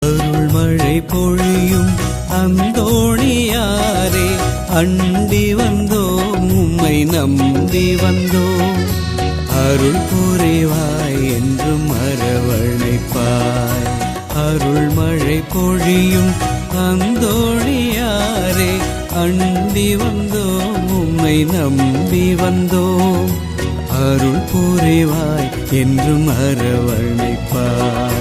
அருள் மழை பொழியும் அந்தோணியாரே, அண்டி வந்தோம் உம்மை நம்பி வந்தோம். அருள் புரிவாய் என்றும் அரவணைப்பாய். அருள் மழை பொழியும் அந்தோணியாரே, அண்டி வந்தோம் உம்மை நம்பி வந்தோம். அருள் புரிவாய் என்றும் அரவணைப்பாய்.